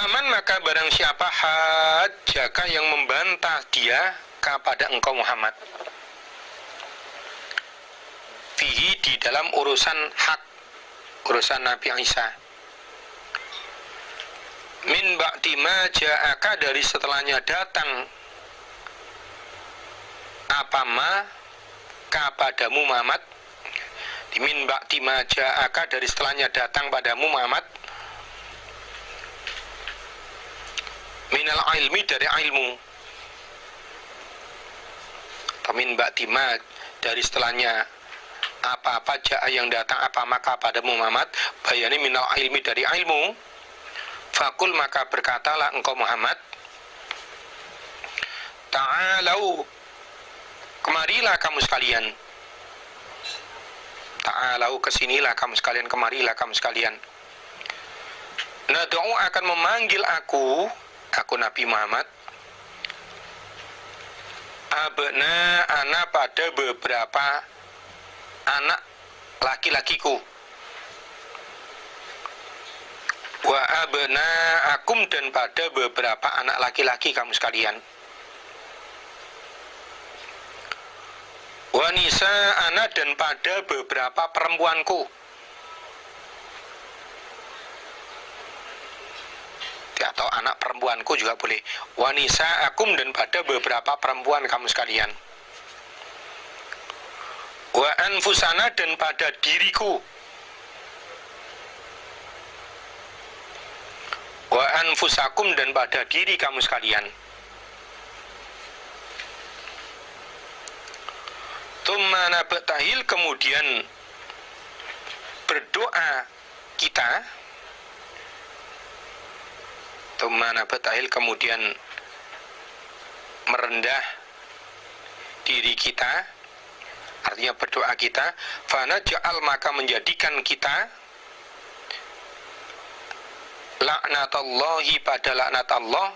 Faman maka barang siapa hajjaka yang membantah dia kepada engkau Muhammad fihi di dalam urusan hak, urusan Nabi Isa, min ba'di ma ja'aka dari setelahnya datang apa ma kepadamu Muhammad, min ba'di ma ja'aka dari setelahnya datang padamu Muhammad, minal ilmi dari ilmu, atau min ba'di ma dari setelahnya apa-apa ja'a yang datang apa maka padamu Muhammad, bayani minal ilmi dari ilmu, fakul maka berkatalah engkau Muhammad, ta'alau kemarilah kamu sekalian, ta'alau kesinilah kamu sekalian, kemarilah kamu sekalian, nad'u akan memanggil aku Nabi Muhammad, abna ana pada beberapa anak laki-lakiku, wa abna akum dan pada beberapa anak laki-laki kamu sekalian, wa nisa ana dan pada beberapa perempuanku, atau anak perempuanku juga boleh, wa nisa akum dan pada beberapa perempuan kamu sekalian, wa anfusana dan pada diriku, wa anfusakum dan pada diri kamu sekalian. Tsumma nabtahil kemudian berdoa kita, tsumma nabtahil kemudian merendah diri kita, artinya berdoa kita, fana ja'al maka menjadikan kita laknatallahi pada laknat Allah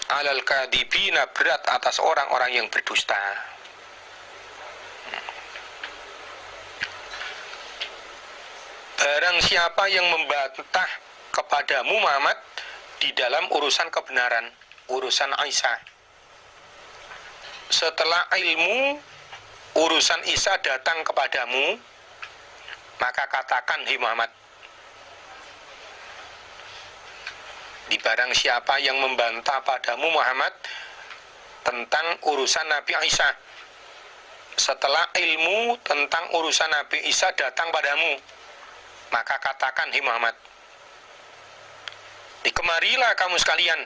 alal kadibina berat atas orang-orang yang berdusta. Barang siapa yang membantah kepadamu Muhammad di dalam urusan kebenaran, urusan Isa, setelah ilmu urusan Isa datang kepadamu, maka katakan, hai Muhammad, di barang siapa yang membantah padamu Muhammad tentang urusan Nabi Isa, setelah ilmu tentang urusan Nabi Isa datang padamu, maka katakan, hai Muhammad, dikemarilah kamu sekalian,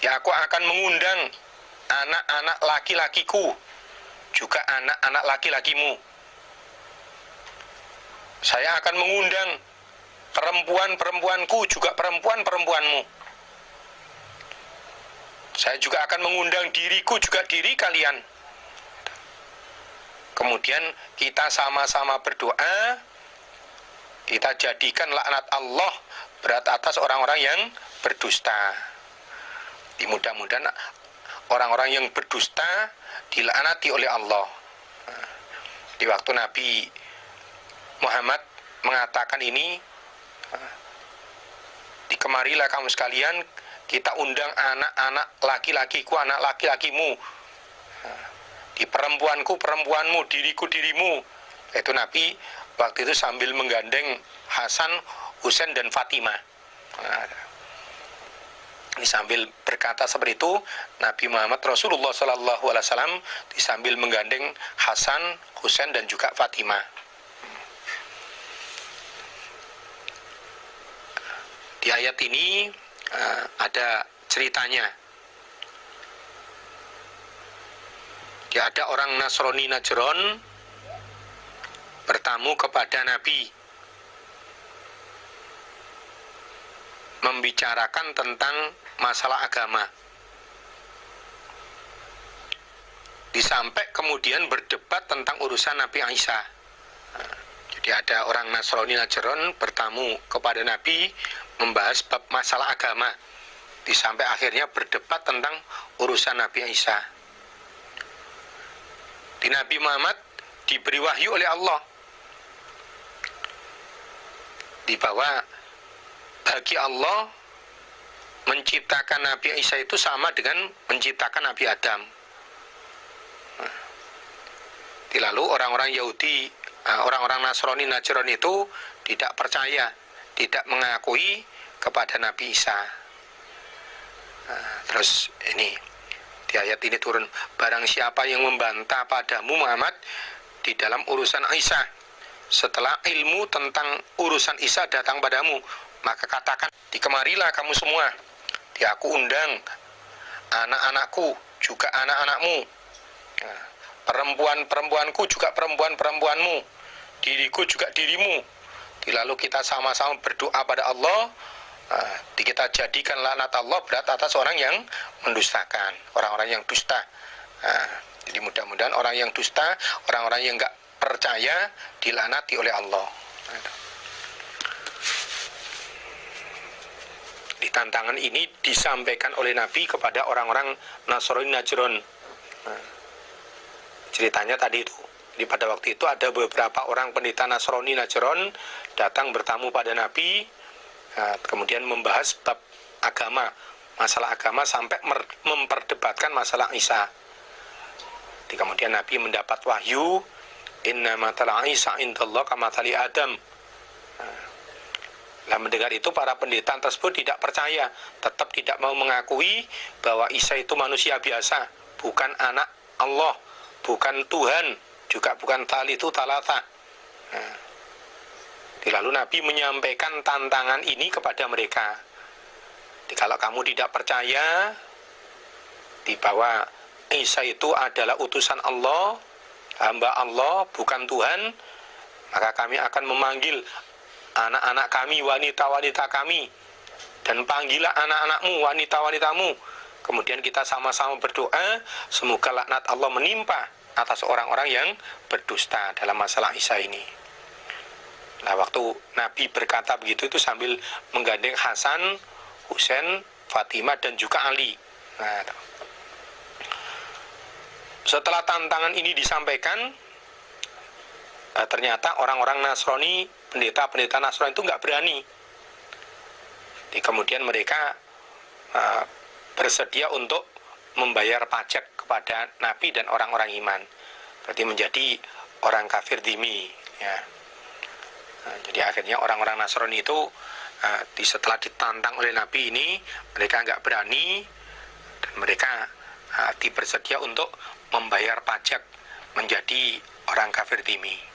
ya aku akan mengundang anak-anak laki-lakiku juga anak-anak laki-lakimu. Saya akan mengundang perempuan-perempuanku juga perempuan-perempuanmu. Saya juga akan mengundang diriku juga diri kalian. Kemudian kita sama-sama berdoa, kita jadikan laknat Allah berat atas orang-orang yang berdusta. Mudah-mudahan orang-orang yang berdusta dilaknati oleh Allah. Di waktu Nabi Muhammad mengatakan ini, dikemarilah kamu sekalian, kita undang anak-anak laki-lakiku, anak laki-lakimu, di perempuanku, perempuanmu, diriku, dirimu. Itu Nabi waktu itu sambil menggandeng Hasan, Husain, dan Fatimah. Ini sambil berkata seperti itu, Nabi Muhammad Rasulullah SAW sambil menggandeng Hasan, Husain, dan juga Fatimah. Di ayat ini ada ceritanya. Ada orang Nasrani Najran bertamu kepada Nabi, membicarakan tentang masalah agama. Disampai kemudian berdebat tentang urusan Nabi Isa. Jadi ada orang Nasrani Najran bertamu kepada Nabi membahas bab masalah agama. Disampai akhirnya berdebat tentang urusan Nabi Isa. Di Nabi Muhammad diberi wahyu oleh Allah. bahwa bagi Allah menciptakan Nabi Isa itu sama dengan menciptakan Nabi Adam. Lalu orang-orang Yahudi, orang-orang Nasrani itu tidak percaya, tidak mengakui kepada Nabi Isa. Terus ini di ayat ini turun, barang siapa yang membantah padamu Muhammad di dalam urusan Isa, setelah ilmu tentang urusan Isa datang padamu, maka katakan, dikemarilah kamu semua, aku undang anak-anakku juga anak-anakmu, perempuan-perempuanku juga perempuan-perempuanmu, diriku juga dirimu. Lalu kita sama-sama berdoa pada Allah, kita jadikan laknat Allah berat atas orang yang mendustakan, orang-orang yang dusta. Jadi mudah-mudahan orang yang dusta, orang-orang yang enggak percaya dilaknati oleh Allah. Di tantangan ini disampaikan oleh Nabi kepada orang-orang Nasrani Najran. Ceritanya tadi itu, di pada waktu itu ada beberapa orang pendeta Nasrani Najran datang bertamu pada Nabi, kemudian membahas bab agama, masalah agama sampai memperdebatkan masalah Isa. Kemudian Nabi mendapat wahyu, inna matala Isa indallah kamatali Adam. Nah, mendengar itu para pendeta tersebut tidak percaya, tetap tidak mau mengakui bahwa Isa itu manusia biasa, bukan anak Allah, bukan Tuhan, juga bukan Thalithu Thalatha. Lalu Nabi menyampaikan tantangan ini kepada mereka. Kalau kamu tidak percaya bahwa Isa itu adalah utusan Allah, hamba Allah, bukan Tuhan, maka kami akan memanggil anak-anak kami, wanita-wanita kami, dan panggillah anak-anakmu, wanita-wanitamu. Kemudian kita sama-sama berdoa, semoga laknat Allah menimpa atas orang-orang yang berdusta dalam masalah Isa ini. Nah, waktu Nabi berkata begitu itu sambil menggandeng Hasan, Husain, Fatimah, dan juga Ali. Nah, setelah tantangan ini disampaikan, ternyata orang-orang Nasrani, pendeta-pendeta Nasrani itu nggak berani. Kemudian mereka bersedia untuk membayar pajak kepada Nabi dan orang-orang iman, berarti menjadi orang kafir dhimmi, ya. Jadi akhirnya orang-orang Nasrani itu setelah ditantang oleh Nabi ini, mereka nggak berani dan mereka bersedia untuk membayar pajak menjadi orang kafir dhimmi.